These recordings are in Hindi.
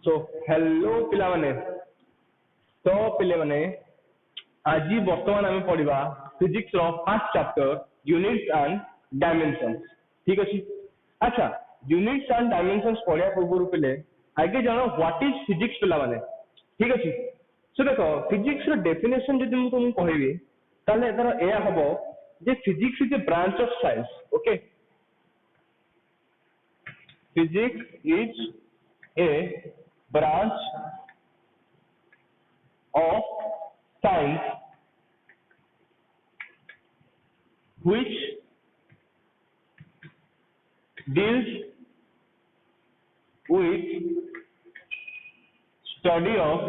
सो हेलो पिला माने तो पिले माने आज बर्तमान आम पढ़ा फिजिक्स रो first chapter units and dimensions. ठीक अच्छे। अच्छा, यूनिट्स एंड डायमेंशंस पढ़ा पूर्व पिले आगे जान व्हाट इज फिजिक्स पिला माने। ठीक अच्छे। सो देखो फिजिक्स रो डेफिनेशन जदि मु तुमको कहबी ताले एतर एया हबो जे physics is a branch of science. Okay, physics is a branch of science which deals with study of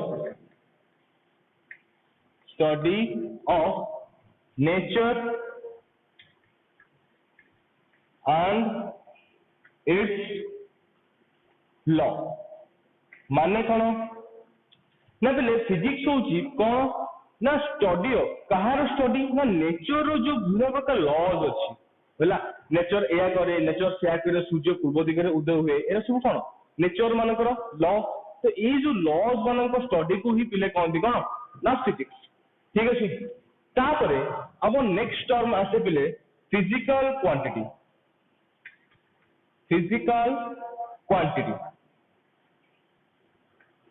nature and its law. माने कौन ना बोले फिजिक्स होची कौन ना स्टडी कहार स्टडी ना नेचर रो जो विभिन्न प्रकार लॉज अछि बोला नेचर एया करे नेचर सेया करे सूर्य पूर्व दिगरे उदय हुए एरा सब कौन नेचर मानकर लॉ। तो ये जो लॉज मानक स्टडी को ही पिले कहते कौन ना फिजिक्स। ठीक अछि। तापरे अब नेक्स्ट टर्म आसे पिले फिजिकल क्वांटिटी। फिजिकल क्वांटिटी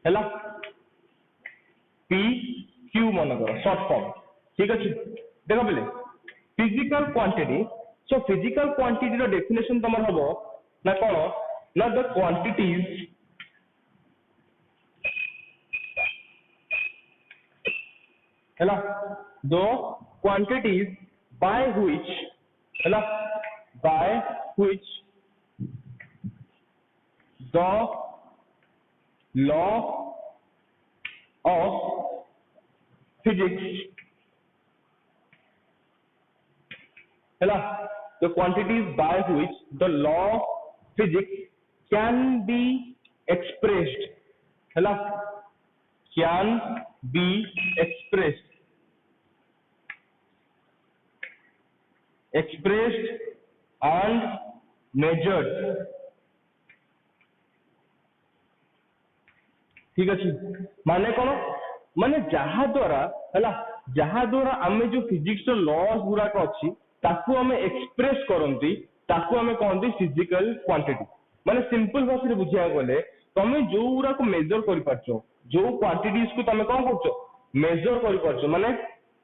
है पी क्यू मनकर शॉर्ट फॉर्म। ठीक अच्छे। देख पे physical quantity. So physical quantity रो डेफिनेशन तुम हम ना कौन ना द क्वांटिटीज है the quantities by which the law of physics है the quantities by which the law of physics can be expressed है can be expressed and measured। ठीक अच्छे। माने कौन माने जहा द्वारा आमे जो फिजिक्स लॉज गुराक अच्छी ताकू आमे एक्सप्रेस करंती ताकू आमे कहंती फिजिकल क्वांटिटी। माने सिंपल भाषा रे बुझिया गले तमे जो गुराक मेजर करि पारछो जो क्वांटिटीज को तमे कोन करछो मेजर करि पारछो माने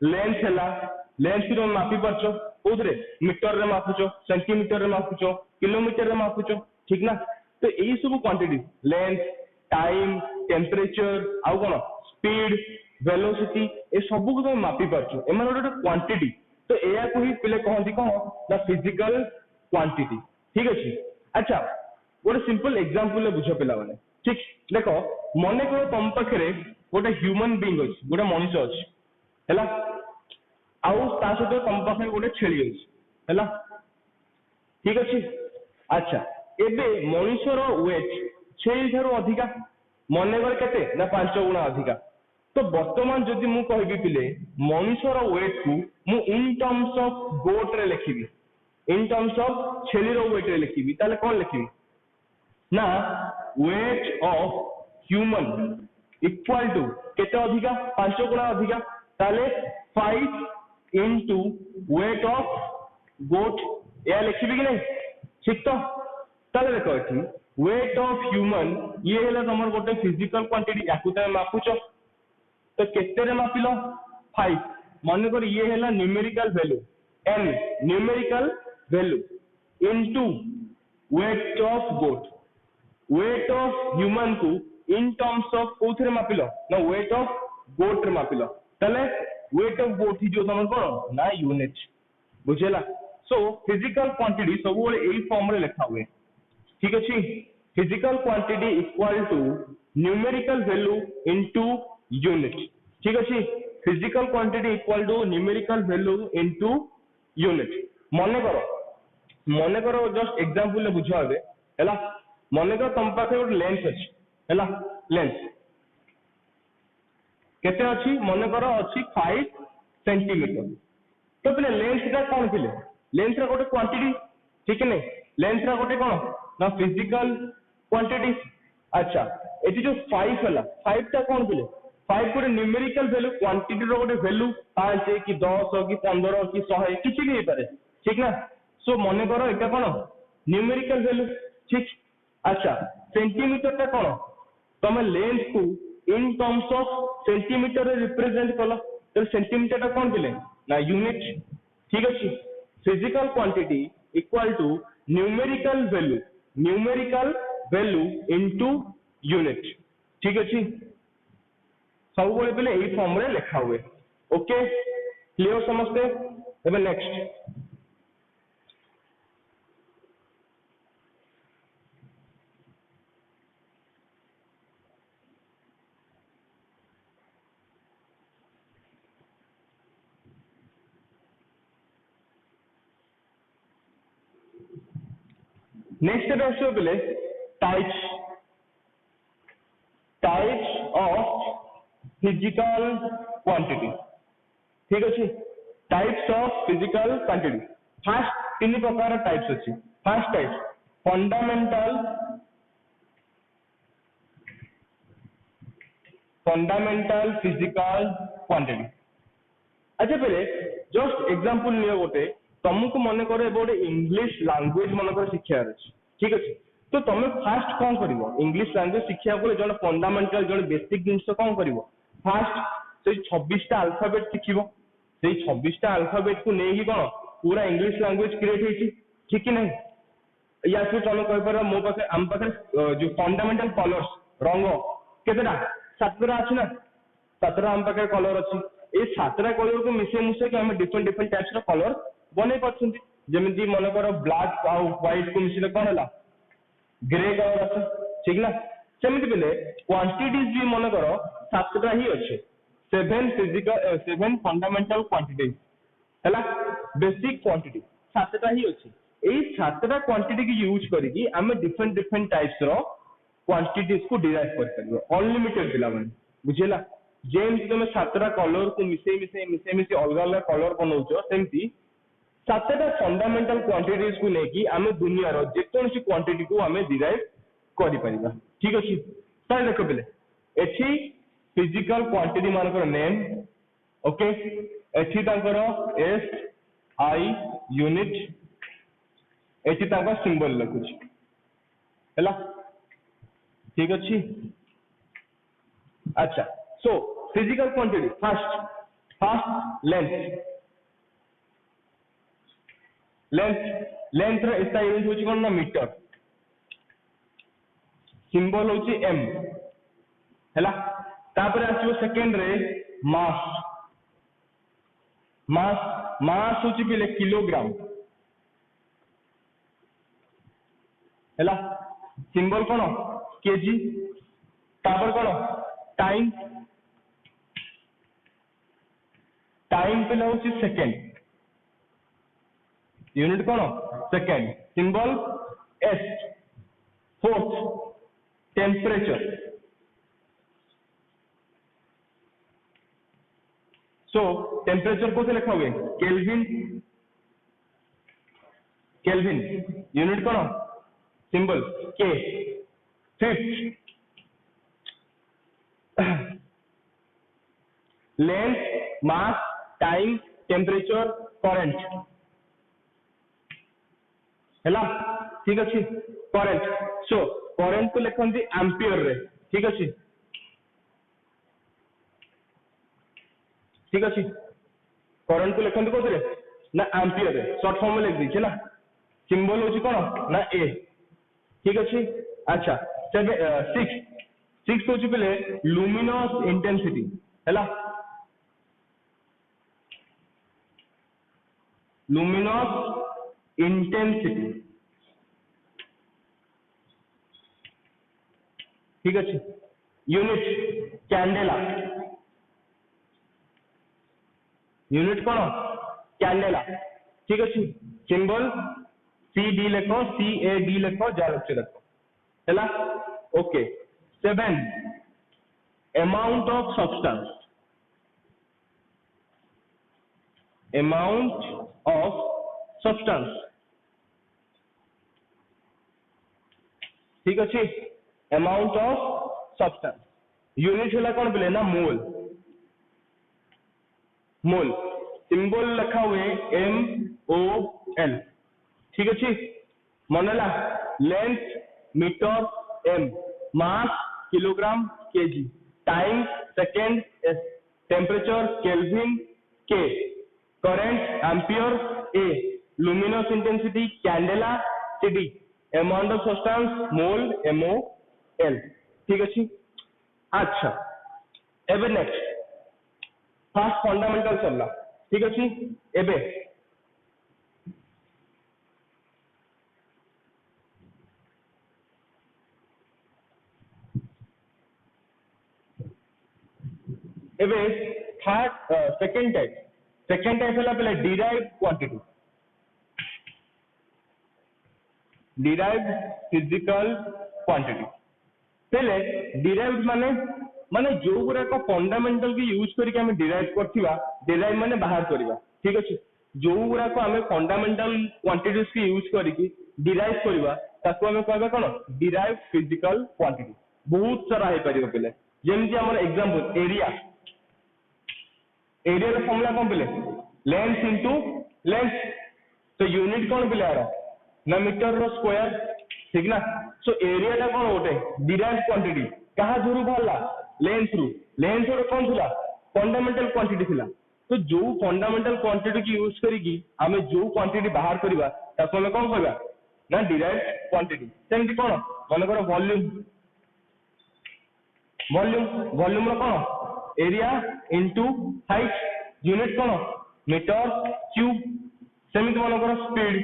लेंथ रो मापी पारछो कोदरे मीटर रे मापुछो सेंटीमीटर रे मापुछो किलोमीटर रे मापुछो। ठीक ना। तो एई सब क्वांटिटी लेंथ टाइम टेम्परेचर आउ कौन स्पीड वेलोसिटी ए सब को तुम मापी पार्छ एम गोटे क्वांटिटी। तो या ही पिले कहती कौन ना फिजिकल क्वांटिटी। ठीक अच्छे। अच्छा, गोटे सिंपल एग्जांपल बुझ पिला माने। ठीक देख मन कर तुम पाखे गोटे ह्यूमन बीइंग अच्छी गोटे मनुष्य अच्छी है आउ ता सहित तुम पाखे गोटे छेली अच्छी है। ठीक अच्छे। अच्छा, एबे मनुष्यर वेट छेली ठारू अधिका मनकर केते ना 5 गुणा अधिका। तो वर्तमान जदि मु कहबी पिले मनुष्यर वेट को मु इन टर्म्स ऑफ गोट रे लिखिबी इन टर्म्स ऑफ छेली रो वेट रे लिखिबी ताले कोन लिखिबी ना weight of human equal to केते अधिका 5 गुणा अधिका ताले 5 इनटू वेट ऑफ गोट या लिखिबी कि नहीं। ठीक तो ताले देखो एठी वेट ऑफ ह्यूमन ये है तुम गोटे फिजिकल क्वांटिटी या तुम मापुच तो केते मापिल 5 मन कर ये है numerical value n numerical value into weight of goat weight of human को इन टर्म्स ऑफ कोथरे मापिल ना वेट ऑफ गोट रे मापिल तले वेट ऑफ गोट ही जो तुम कौन ना यूनिट बुझेला। सो फिजिकल क्वांटिटी सब यही फॉर्म रे लिखा हुए। ठीक अच्छे। Physical quantity equal to numerical value into unit. ठीक अच्छे। Physical quantity equal to numerical value into unit. मन करो जस्ट एग्जांपल बुझा है मन कर तुम पाखे गोटे लेंथ अच्छी है लेंथ केते अच्छी मन कर अच्छी 5 सेंटीमीटर। तो पे लेंथ का कौन पिले लेंथ रा गोटे क्वांटिटी। ठीक है नहीं लेंथ रा गोटे कौन ना फिजिकल क्वांटिटी। अच्छा, एटी जो 5 हला 5 टा कोन बोले 5 गोटे न्यूमेरिकल वैल्यू क्वांटिटी रो गोटे वैल्यू 5 कि 10 कि 15 कि 100 किछि भी पारे ठीक ना सो मने करो एटा कोन न्यूमेरिकल वैल्यू ठीक अच्छा सेंटीमीटर टा कोन तमे लेंथ को इन टर्म्स ऑफ सेंटीमीटर रे रिप्रेजेंट कलो तो सेंटीमीटर टा कोन बोले ना यूनिट ठीक अछि physical quantity equal to numerical value into unit ठीक अछि सब बेले बेले एई फॉर्म रे लिखा हुए ओके क्लियर समझते एबे नेक्स्ट नेक्स्ट आसो बेले टाइप्स ऑफ फिजिकल क्वांटिटी ठीक अच्छे types of physical quantity fast तीन प्रकार टाइप्स अच्छी fast type fundamental physical quantity अच्छा पहले जस्ट एग्जांपल लियो गोटे तुमको मन करे गोटे इंग्लिश लैंग्वेज मन कर शिक्षा अच्छे ठीक अच्छे तो तुम फास्ट कौन कर इंग्लिश लैंग्वेज शिक्षा को जो फंडामेंटल जो बेसिक जिन कौन कर फास्ट से 26टा अल्फाबेट शिखिबो से 26टा अल्फाबेट को नहीं कौन पूरा इंग्लिश लैंग्वेज क्रिएट होती ठीक कि नहीं या फिर तुम कह पार मो पाखे आम पाखे जो फंडामेंटल कलर्स रंग केतेटा 7टा अच्छी ना 7टा आम पाखे कलर अच्छी ये 7टा कलर को मिसे मुसे कि आम डिफरेंट डिफरेंट टाइप्स रो कलर बनै पाछन जेमिति मन कर ब्लैक आ व्हाइट को मिसिले कोन हला ग्रे कलर अच्छे ठीक ना सेमिति बेले क्वांटिटीज भी मन कर 7टा ही अच्छे 7 फंडामेंटल क्वांटिटीज हला बेसिक क्वांटिटी 7टा ही अच्छे एई 7टा क्वांटिटी की यूज करिकि आमे डिफरेंट डिफरेंट टाइप्स रो क्वांटिटीज को डिराइव कर परिबो अनलिमिटेड पिला माने बुझिला जेमति तुम 7टा कलर को मिसे अलग अलग कलर बनाउछो सेमति 7टा फंडामेंटल क्वांटिटीज को लेकी आमे दुनिया रो जेकोनसी क्वांटिटी को आमे डिराइव करि परिबा ठीक अछि ताले देखो बेले एठी फिजिकल क्वांटिटी मानकर नेम ओके एठी तांकर एस आई यूनिट एठी तांकर सिंबल लखुछि हैला ठीक अछि अच्छा सो फिजिकल क्वांटिटी फर्स्ट लेंथ रे एटा यूज होछि कोन ना मीटर सिंबल होछि एम हैला तापर आसीबो सेकेंड रे मास होछि पहिले किलोग्राम हैला सिंबल कोन केजी तापर कोन टाइम पहिले होछि सेकेंड यूनिट कोन second symbol s fourth temperature so temperature को लिखा हुए केल्विन यूनिट कोन सिंबल के fifth length mass time temperature current हैला ठीक अच्छे करंट सो करंट को लिखती एम्पियर रे ठीक अच्छे करंट को लिखती कौन ना एम्पियर रे शॉर्ट फॉर्म में लिख दीजिए ना सिंबल होची कौन ना ए ठीक अच्छे अच्छा 6 होची पहले लुमिनस इंटेंसिटी हैला लुमिनस इंटेंसिटी ठीक अच्छे यूनिट कैंडेला यूनिट कौन कैंडेला ठीक अच्छे सिंबल सी डी लिखो CAD लिखो जारक्षे लिखो हैला ओके 7 अमाउंट ऑफ सब्सटेंस ठीक अच्छे अमाउंट ऑफ substance. यूनिट होला कौन बोले ना मोल. मोल सिंबल लिखा हुए MOL. ठीक अच्छे मन ला. Length metre M, mass kilogram KG, time second S, temperature kelvin K, current ampere A, luminous intensity candela CD, amount of substance mole MOL. ठीक अच्छे. अच्छा एबे नेक्स्ट फर्स्ट फंडामेंटल सरला. ठीक अच्छे एबे एबे थर्ड सेकंड टाइप होला पहले derived quantity. Derived physical quantity पहले डिराइव्ड माने जो गुरा को फंडामेंटल की यूज करके हमें डिराइव करथिबा. डिराइव माने बाहर करबा. ठीक अछि जो गुरा को हमें फंडामेंटल क्वांटिटीज की यूज करके डिराइव करबा ताको हमें कहबा कोन डिराइव्ड फिजिकल क्वांटिटी. बहुत सारा है परिबो पहले जेमति हमर एग्जांपल एरिया. एरिया रो फॉर्मूला कोन पहले लेंथ इनटू लेंथ. तो यूनिट कोन पहले आरो ना मीटर रो स्क्वायर. ठीक ना. सो एरिया टा कोन होटे डिराइव्ड क्वांटिटी कहा थ्रू बाहरला लेंथ थ्रू. लेंथ रो कोन थिला फंडामेंटल क्वांटिटी थिला. तो जो फंडामेंटल क्वांटिटी की यूज करिकी हमें जो क्वांटिटी बाहर करबा ताको हमें कोन कहबा ना डिराइव्ड क्वांटिटी. सेमति कोन मन करो वॉल्यूम. वॉल्यूम रो कोन एरिया इनटू हाइट. यूनिट कोन मीटर क्यूब. सेमति मन करो स्पीड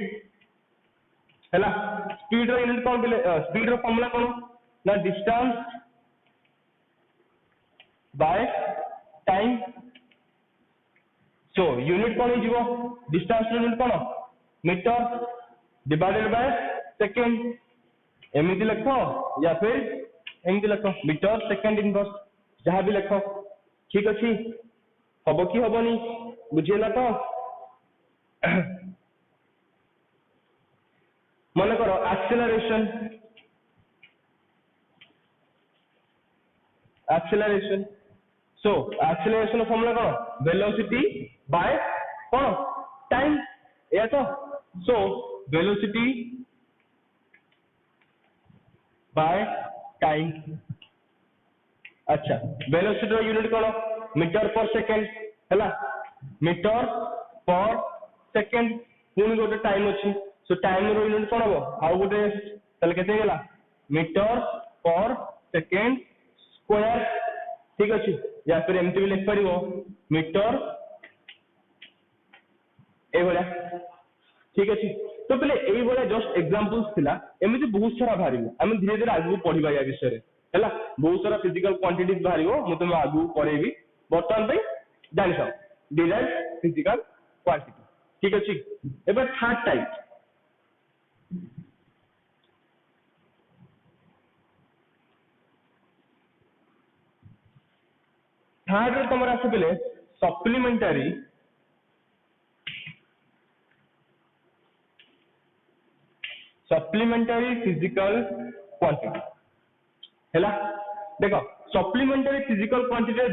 हैला. स्पीड रो यूनिट कोन बोले स्पीड रो फॉर्मूला कोन ना distance by time. So unit कोन जीवो डिस्टेंस यूनिट कोन मीटर डिवाइडेड बाय सेकंड. एमिति लिखो या फिर एमिति लिखो मीटर सेकंड इनवर्स जहां भी लिखो. ठीक अछि हबो कि हबोनी बुझियला तो. मन करो एक्सेलरेशन. सो एक्सेलरेशन फॉर्मूला कोन वेलोसिटी बाय कोन टाइम. या तो सो वेलोसिटी बाय टाइम. अच्छा वेलोसिटी रो यूनिट कोन मीटर पर सेकंड हैला. मीटर पर सेकंड पुनी गोटे टाइम अछि. सो टाइम रो यूनिट कोन हो आउ गोटे तले केते गेला मीटर पर सेकंड स्क्वायर. ठीक अछि या फिर एमती भी लिख परिबो मीटर ए भला. ठीक अछि तो पहले एई भला जस्ट एग्जांपल्स थिला. एमिति बहुत सारा भारिबो हम धीरे धीरे आगु पढिबा या विषय रे हैला. बहुत सारा फिजिकल क्वांटिटीज भारिबो म तुम आगु पढेबी. बर्तमान पे जानि सब डिराइव्ड फिजिकल क्वांटिटी. ठीक अछि एबे थर्ड टाइप थर्ड रे तमरा आसे पहले सप्लीमेंटरी फिजिकल क्वांटिटी हैला. देखो सप्लीमेंटरी फिजिकल क्वांटिटी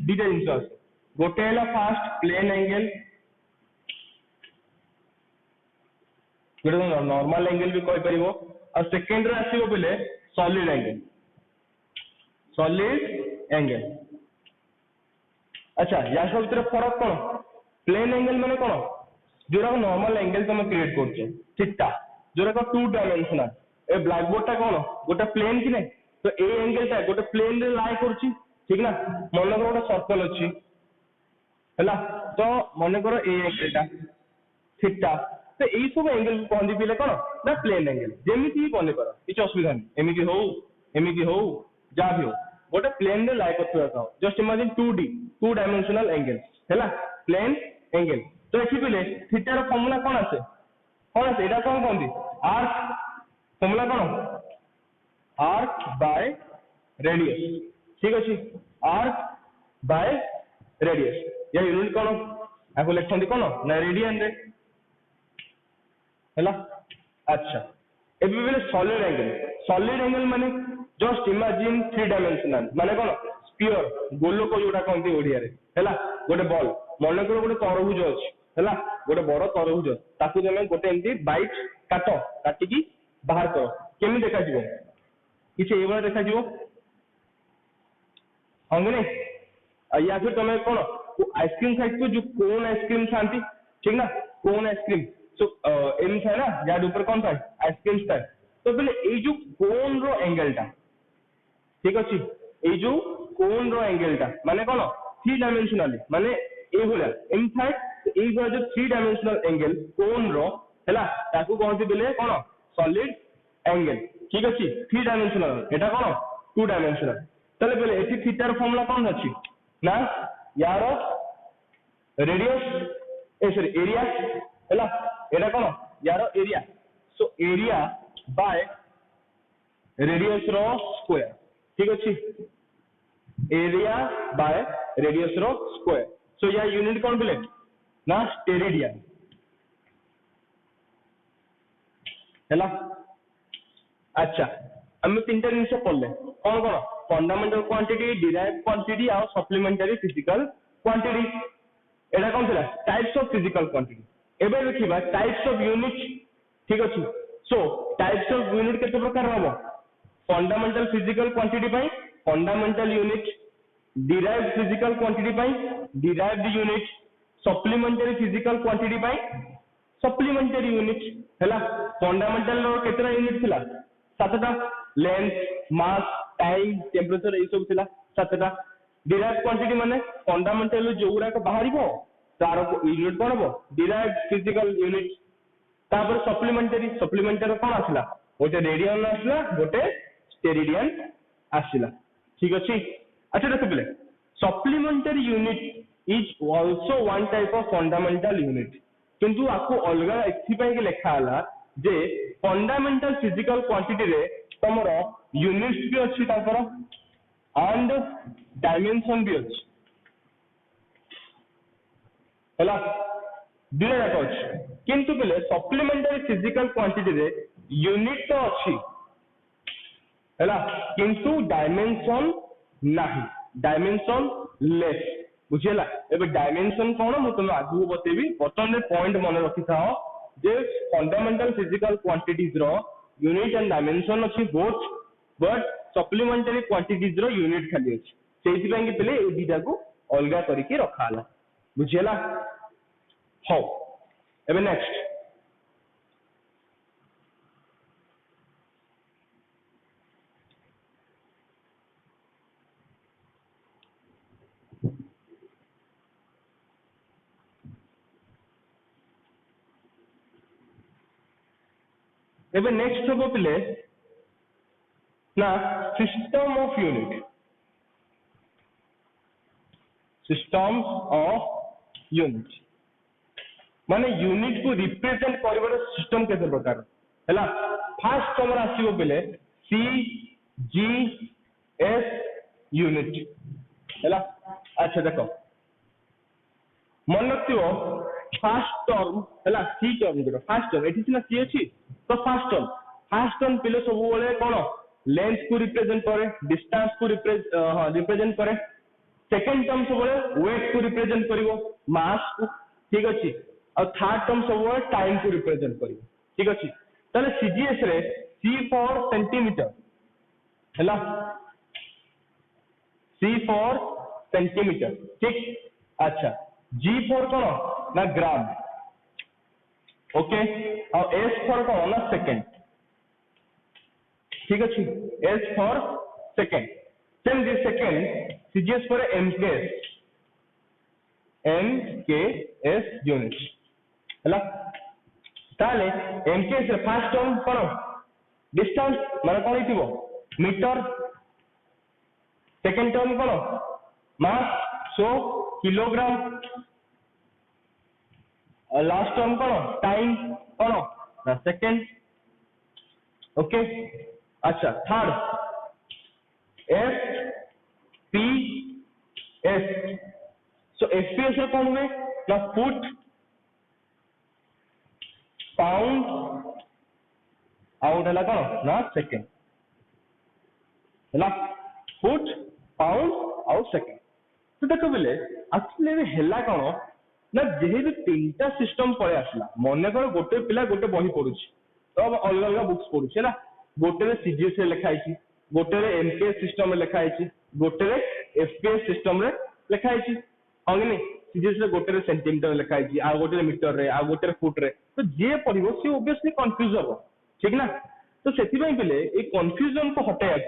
दीटा जिंस अछि. गोटे हैला फास्ट प्लेन एंगल. गोटे नॉर्मल एंगल भी कहि परिबो. और सेकंड रे आसीबो पहले सॉलिड एंगल. अच्छा या सब भीतर फरक कोन प्लेन एंगल माने कोन जोरा नॉर्मल एंगल तुम क्रिएट करछे. ठीकटा जोरा को टू डायमेंशनल. ए ब्लैक बोर्ड टा कोन गोटे प्लेन कि नै. तो ए एंगल टा गोटे प्लेन रे लाई करछि. ठीक ना. मन करो गोटे सर्कल अछि हैला. तो मन करो ए एंगल टा ठीकटा. तो एई सब एंगल कहंदी पिले कोन ना प्लेन एंगल. जेमिति बने करो किछ असुविधा नै. एमिति हो जा भी हो गोटे प्लेन रे लाई करथुवा का. Just imagine 2D two dimensional angle हैला प्लेन एंगल. तो एठी पिले थीटा रो फॉर्मूला कोन आसे एटा कोन कहंदी आर्क. फॉर्मूला कोन आर्क बाय रेडियस. ठीक अछि आर्क बाय रेडियस. या यूनिट कोन आको लेखंदी कोन ना रेडियन रे हैला. अच्छा एबे बेले सॉलिड एंगल माने जस्ट इमेजिन 3 डायमेंशनल माने कोन स्फीयर गोलक जोटा कहते ओडिया रे हैला गोटे बॉल मन कर गोटे तरबुज अछि हैला गोटे बड़ तरबुज ताकू तमे गोटे एमती बाइट काटिकी बाहर करो केमी देखा जीवो किछ एवला देखा जीवो अंगने या फिर तुम कौन आइसक्रीम खाई जो कोन आइसक्रीम खाती ठीक ना कोन आइसक्रीम सो एम था ना यार ऊपर कौन था आइसक्रीम था तो पहले ये जो कोन रो एंगल टा ठीक अच्छे ये जो कोन रो एंगल टा माने कौन 3 डायमेंशनल माने ये भला एम था ये जो 3 डायमेंशनल एंगल कोन रो हैला ताकू कहते बेले कौन सॉलिड एंगल ठीक अच्छे 3 डायमेंशनल एटा कौन 2 डायमेंशनल तले बेले एटी थीटार फॉर्मूला कौन अछि ना यार रेडियस ए सॉरी एरिया हैला एटा कौन यार area so area by radius रो स्क्वायर ठीक अछि एरिया बाय रेडियस रो स्क्वायर सो या यूनिट कौन बेले ना स्टेरेडियन हैला अच्छा हम तीनटा जिनिस पढ़ले कौन कौन फंडामेंटल क्वांटिटी डिराइव्ड क्वांटिटी और सप्लीमेंटरी फिजिकल क्वांटिटी एटा कौन थिला टाइप्स ऑफ फिजिकल क्वांटिटी एबे देखिबा टाइप्स ऑफ यूनिट ठीक अछि सो टाइप्स ऑफ यूनिट केते प्रकार हबो फंडामेंटल फिजिकल क्वांटिटी पाई fundamental unit derived physical quantity पाई derived unit supplementary physical quantity पाई सप्लीमेंटरी यूनिट हैला फंडामेंटल रो केतरा यूनिट थिला सातटा लेंथ मास टाइम टेम्परेचर ये सब थिला सातटा डिराइव्ड क्वांटिटी माने फंडामेंटल जोगुरा को बाहरिबो तार यूनिट कोन हबो डिराइव्ड फिजिकल यूनिट तापर सप्लीमेंटरी कोन आसला गोटे रेडियन आसला गोटे स्टेरेडियन आसला ठीक अछि अच्छा देखो पहले supplementary unit is also one type of fundamental unit किंतु आपको अलगा एथि पय के लिखा हला जे फंडामेंटल फिजिकल क्वांटिटी रे तमरो यूनिट्स भी अछि तापर एंड डायमेंशन भी अछि हला दिले जाक अछि किंतु पहले सप्लीमेंटरी फिजिकल क्वांटिटी रे यूनिट तो अछि हला किंतु डायमेंशन नाही डायमेंशन लेस बुझेला एबे डायमेंशन कोन मु तुम आगु बतेबी बर्तन रे पॉइंट मन रखि थाओ जे फंडामेंटल फिजिकल क्वांटिटीज रो यूनिट एंड डायमेंशन अछि बोथ बट सप्लीमेंटरी क्वांटिटीज रो यूनिट खाली अछि सेहि पय कि पहले ए दिटा को अलगा करके रखा हला बुझेला हो एबे नेक्स्ट एबे नेक्स्ट हबो पिले ना system of unit system of unit माने यूनिट को रिप्रेजेंट करबार सिस्टम केते प्रकार हैला फर्स्ट हमर आसीबो पिले सी जी एस यूनिट हैला अच्छा देखो मन रखियो फर्स्ट टर्म हैला सी टर्म गुड फर्स्ट टर्म एठी सिना सी अछि तो फर्स्ट टर्म पिले सब बोले कोन लेंथ को रिप्रेजेंट करे डिस्टेंस को रिप्रेजेंट करे सेकंड टर्म सब बोले वेट को रिप्रेजेंट करिवो मास को ठीक अछि और थर्ड टर्म सब बोले टाइम को रिप्रेजेंट करिवो ठीक अछि तले सीजीएस रे सी फॉर सेंटीमीटर हैला सी फॉर सेंटीमीटर ठीक अच्छा जी फॉर कोन ना ग्राम ओके और एस फॉर कोन ना सेकंड ठीक अछि S for second same this second CGS for MKS unit हैला ताले एमकेएस रे फर्स्ट टर्म कोन डिस्टेंस माने कोन हिथिबो मीटर सेकंड टर्म कोन मास 100 किलोग्राम और लास्ट टर्म कोन टाइम कोन ना सेकंड ओके अच्छा थर्ड एफ पी एस सो एफपीएस रे कोन हुए ना फुट पाउंड आउट हला कोन ना सेकंड है ना फुट पाउंड आउ सेकेंड तो देख बोले एक्चुअली है कौन ना जेहेतु तीन टा सिस्टम पड़े आसला मन कर गोटे पिला गोटे बही पढ़ुची तो अलग अलग बुक्स पढ़ुचे ना गोटे सीजीएस लिखाई गोटे एमपीएस सिस्टम लिखाई गोटे एफपीएस सिस्टम लिखाई हाँ कि नहीं सीजीएस गोटे सेंटीमीटर लिखाई आ गोटे मीटर रे आ गोटे फुट रे तो जी पढ़ो सी ओबियसली कंफ्यूज हम ठीक ना तो से पिले ये कंफ्यूजन को हटाया है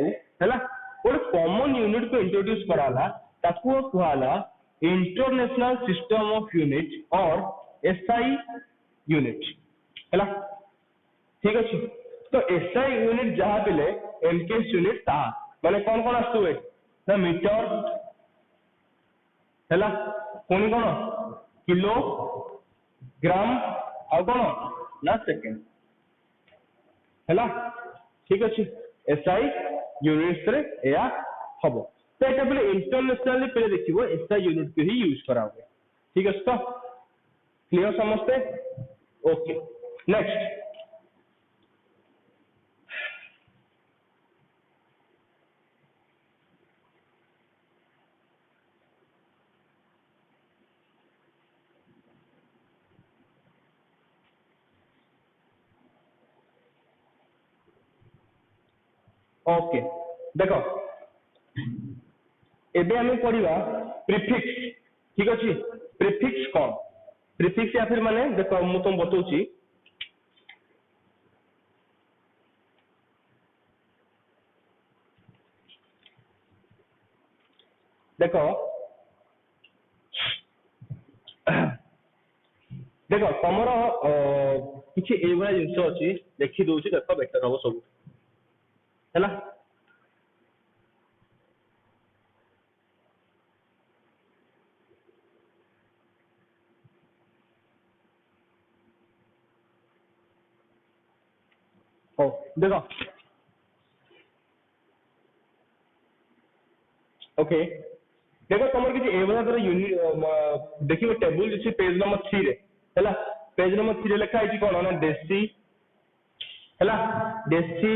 गोटे कॉमन यूनिट को इंट्रोड्यूस कराला ताकू कहला इंटरनेशनल सिस्टम ऑफ यूनिट और एसआई यूनिट है ठीक अच्छे तो एसआई यूनिट जहाँ पिले एमकेएस यूनिट ता माने कौन कौन आसुए ना मीटर है पुणी कौन किलो ग्राम आ कौन ना सेकेंड है ठीक अच्छे एसआई यूनिट्स रे या हम तो ये बोले इंटरनेशनली पे देखो एसआई यूनिट को ही यूज करा हुए ठीक है तो क्लियर समझते ओके नेक्स्ट ओके देखो एबे हमें पढ़िबा प्रीफिक्स ठीक अछि प्रीफिक्स कौन प्रीफिक्स या फिर माने देखो मु तुम बताउची देखो देखो तमरो किछि एवला जिंस अछि देखि दोउची देखो बेटर हो सब हैला ओ देखो ओके देखो तुम किसी एवला तरह यूनिट देखिए टेबल जी पेज नंबर 3 रे हैला पेज नंबर 3 रे लिखा है कौन ना देसी हैला देसी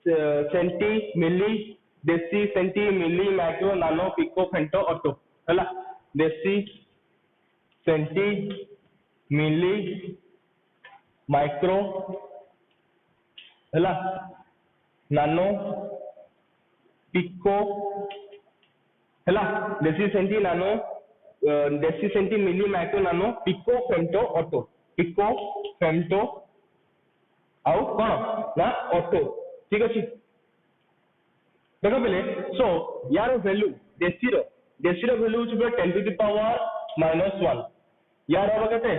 सेंटी मिली देसी centi milli micro nano pico femto auto हैला देसी सेंटी मिली माइक्रो हैला नानो पिको हैला देसी centi nano deci centi milli micro nano pico femto atto pico femto आउ कौन ना ऑटो ठीक अच्छे देख पे सो यार वैल्यू देसी वैल्यू हूँ 10 टू द पावर -1 यार हम के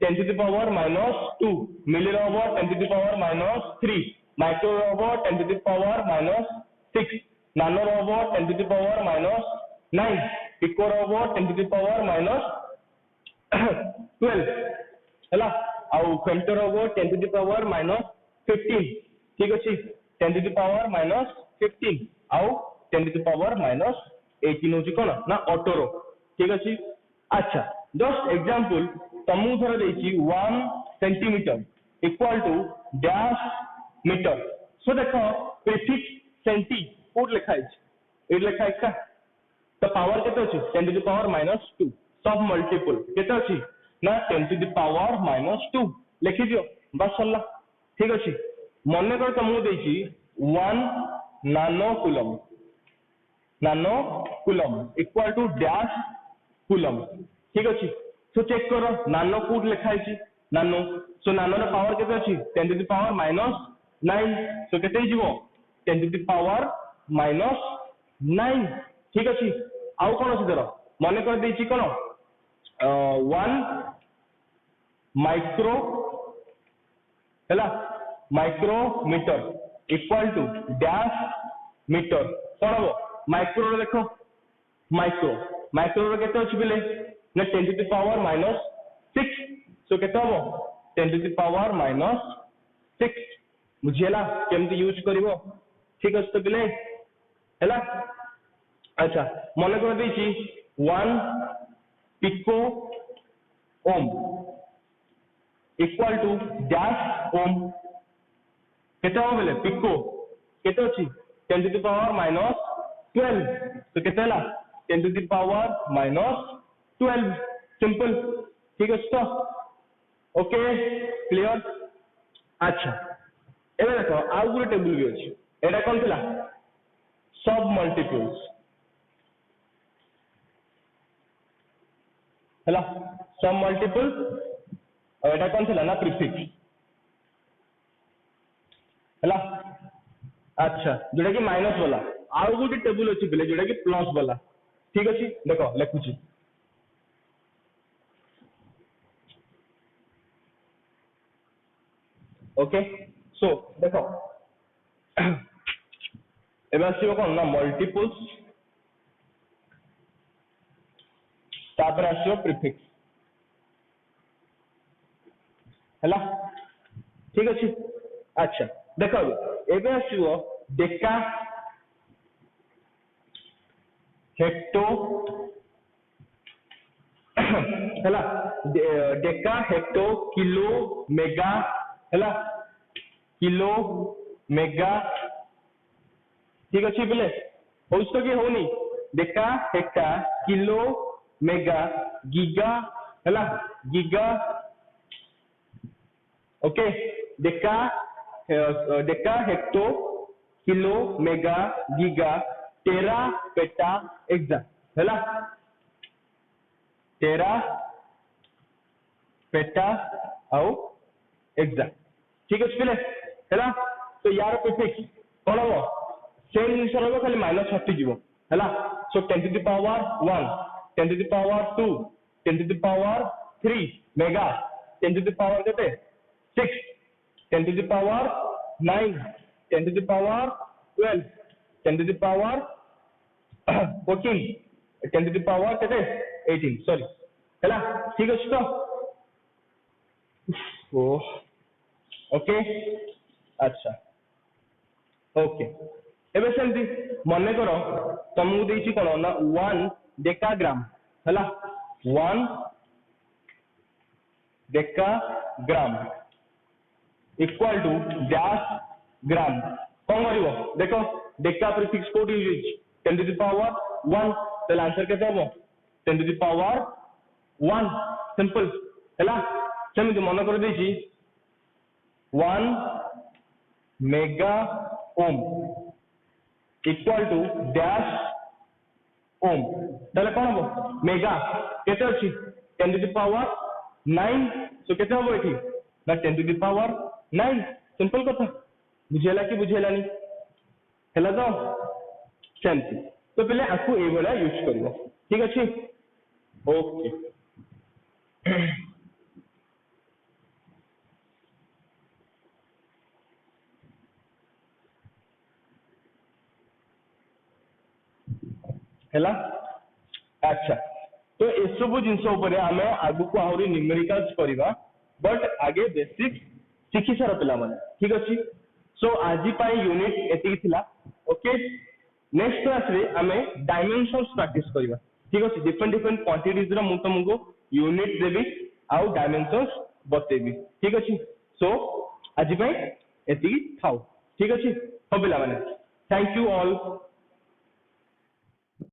10 टू द पावर -2 मिली हम 10 टू द पावर -3 माइक्रो हम 10 टू द पावर -6 नानो हम 10 टू द पावर -9 पिको हम 10 टू द पावर -12 है आउ फेंटर हम 10 टू द पावर -15 ठीक अच्छे 10 टू द पावर -15 आउ 10 टू द पावर -18 होची कोन ना ऑटोरो ठीक अच्छे अच्छा जस्ट एग्जांपल तमु धर देछि 1 centimetre equal to dash metre so देखो प्रीफिक्स सेंटी कोड लिखा है ए लिखा है का तो पावर केते अछि 10 टू द पावर -2 सब मल्टीपल केते अछि ना 10 टू द पावर -2 लिखि दियो बस सरला ठीक अछि मन कर तमु देछि 1 nano coulomb equal to dash coulomb ठीक अच्छे सो चेक करो नानो कोड लिखा है नानो सो नानो रे पावर केते अछि 10 टू द पावर -9 सो केते जीवो 10 टू द पावर -9 ठीक अच्छे आउ कोन अछि धर मन कर देछि कोन 1 माइक्रो हैला micrometre equal to dash metre कौन हम माइक्रो देखो माइक्रो केते अछि बिले ना 10 टू द पावर -6 सो केते हम 10 टू द पावर -6 बुझियला केमती यूज करिवो ठीक अछि तो बिले हैला अच्छा मन कर देछि 1 pico ohm equal to dash ohm केते हम बोले पिको केते अछि 10 to the power minus 12 तो केते हला 10 to the power minus 12 simple ठीक अछि तो ओके क्लियर अच्छा एबे देखो आउ गुटे टेबल भी अछि एटा कोन थिला सब मल्टीपल्स हला सब मल्टीपल्स और एटा कोन थिला ना प्रीफिक्स हला अच्छा जोटा कि माइनस वाला आउ गोटे टेबल अछि बेले जोटा कि प्लस वाला ठीक अछि देखो लिखुची ओके सो देखो एबे आसीबो कोन ना मल्टीपल्स तापर आसीबो प्रीफिक्स हला ठीक अछि अच्छा देखो एबे आसीबो डेका हेक्टो हला डेका हेक्टो किलो मेगा हला किलो मेगा ठीक अछि बेले होउस तो कि होनी deca hecto kilo mega giga हला giga okay deca hecto kilo mega giga tera peta exa हला टेरा पेटा आउ एक्सा ठीक अछि बेले हला तो यार प्रीफिक्स कोन हो सेम जिनिस रहबो खाली माइनस हटि जीवो हला सो 10 to the power 1 10 to the power 2 10 to the power 3 mega 10 to the power केते 6 10 to the power 9 10 to the power 12 10 to the power 14 10 to the power केते 18 सॉरी हला ठीक अछि तो ओ ओके अच्छा ओके एबे सेमती मने करो तुमको देछि कोन ना 1 डेकाग्राम हला 1 डेकाग्राम इक्वल टू डैश ग्राम कोन करिवो देखो Deka prefix code use 10 to the power 1 तो आंसर केते हो 10 to the power 1 सिंपल हला सेमती मने कर देछि 1 mega ohm equal to dash ohm ताले कोन हो मेगा केते अछि 10 to the power 9 सो केते हो एठी ना 10 to the power 9 सिंपल कथा बुझेला कि बुझेलानी हला तो सेमती तो पहले आकु ए वाला यूज करिवो ठीक अछि ओके हला अच्छा तो ए सब जिंस ऊपर आमे आगु को आहुरी न्यूमेरिकल्स करिवा बट आगे बेसिक शिखि सारा पिला माने ठीक अछि सो आजि पाई यूनिट एति थिला ओके नेक्स्ट क्लास रे आमे डायमेंशंस प्रैक्टिस करिवा ठीक अछि डिफरेंट डिफरेंट क्वांटिटीज रा मु तुमको यूनिट देबी आउ डायमेंशंस बतेबी ठीक अछि सो आजि पाई एति थाउ ठीक अछि हो पिला माने थैंक यू ऑल